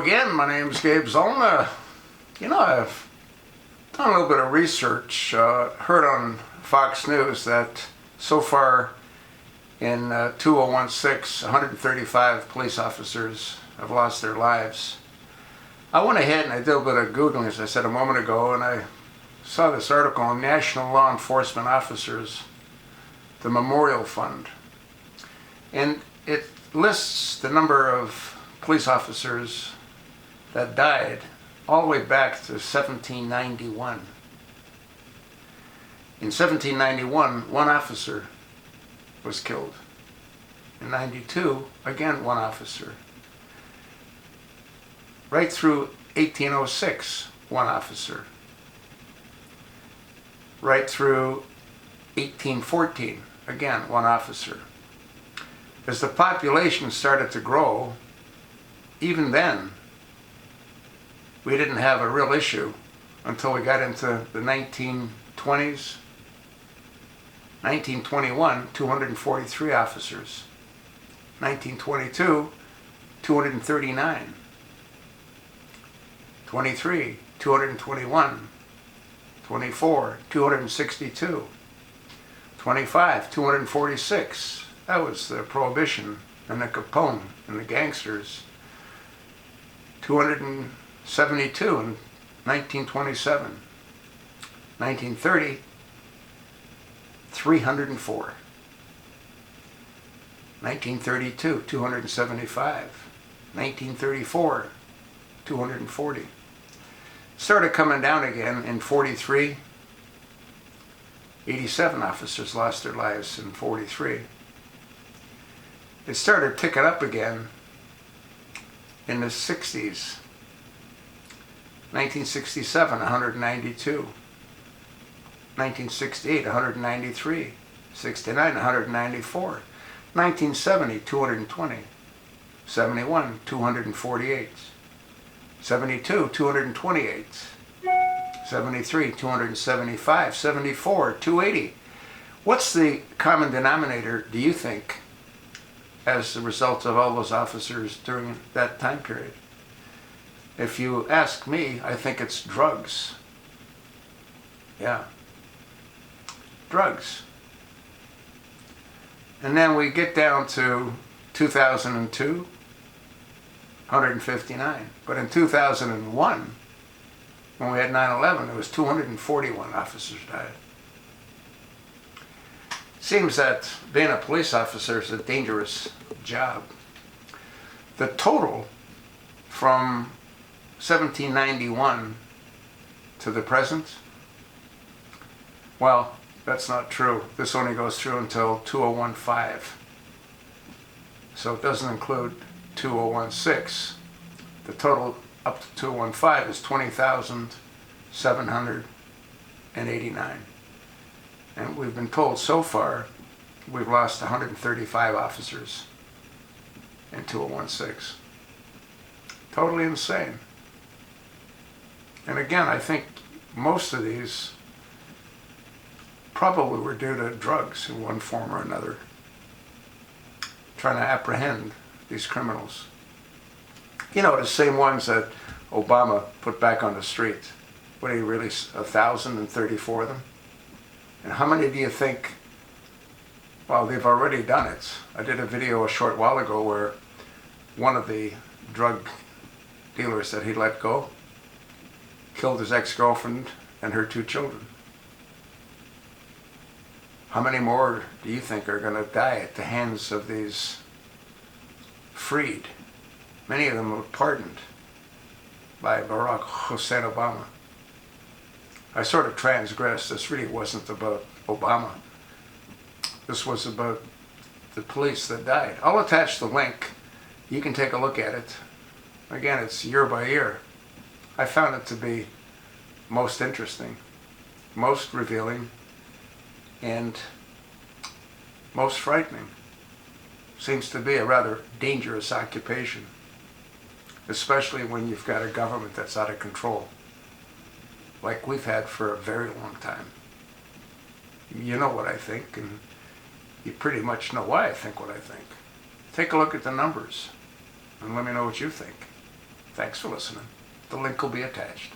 again. My name's Gabe Zollner. I've done a little bit of research, heard on Fox News that so far in 2016, 135 police officers have lost their lives. I went ahead and I did a bit of Googling, as I said a moment ago, and I saw this article on National Law Enforcement Officers, the Memorial Fund. And it lists the number of police officers that died all the way back to 1791. In 1791, one officer was killed. In 92, again one officer. Right through 1806, one officer. Right through 1814, again one officer. As the population started to grow, even then, we didn't have a real issue until we got into the 1920s. 1921, 243 officers. 1922, 239. 23, 221. 24, 262. 25, 246. That was the Prohibition and the Capone and the gangsters. 272 in 1927. 1930, 304. 1932, 275. 1934, 240. Started coming down again in 43. 87 officers lost their lives in 43. It started ticking up again in the 60s. 1967, 192. 1968, 193. 69, 194. 1970, 220. 71, 248. 72, 228. 73, 275. 74, 280. What's the common denominator, do you think, as a result of all those officers during that time period? If you ask me, I think it's drugs. Yeah. Drugs. And then we get down to 2002, 159. But in 2001, when we had 9/11, it was 241 officers died. Seems that being a police officer is a dangerous job. The total from 1791 to the present, well, that's not true. This only goes through until 2015. So it doesn't include 2016. The total up to 2015 is 20,789. And we've been told so far we've lost 135 officers in 2016. Totally insane. And again, I think most of these probably were due to drugs in one form or another, trying to apprehend these criminals. The same ones that Obama put back on the street. What did he release? 1,034 of them? And how many do you think, well, they've already done it. I did a video a short while ago where one of the drug dealers that he let go killed his ex-girlfriend and her 2 children. How many more do you think are going to die at the hands of these freed? Many of them were pardoned by Barack Hussein Obama. I sort of transgressed. This really wasn't about Obama. This was about the police that died. I'll attach the link. You can take a look at it. Again, it's year by year. I found it to be most interesting, most revealing, and most frightening. Seems to be a rather dangerous occupation, especially when you've got a government that's out of control, like we've had for a very long time. You know what I think, and you pretty much know why I think what I think. Take a look at the numbers and let me know what you think. Thanks for listening. The link will be attached.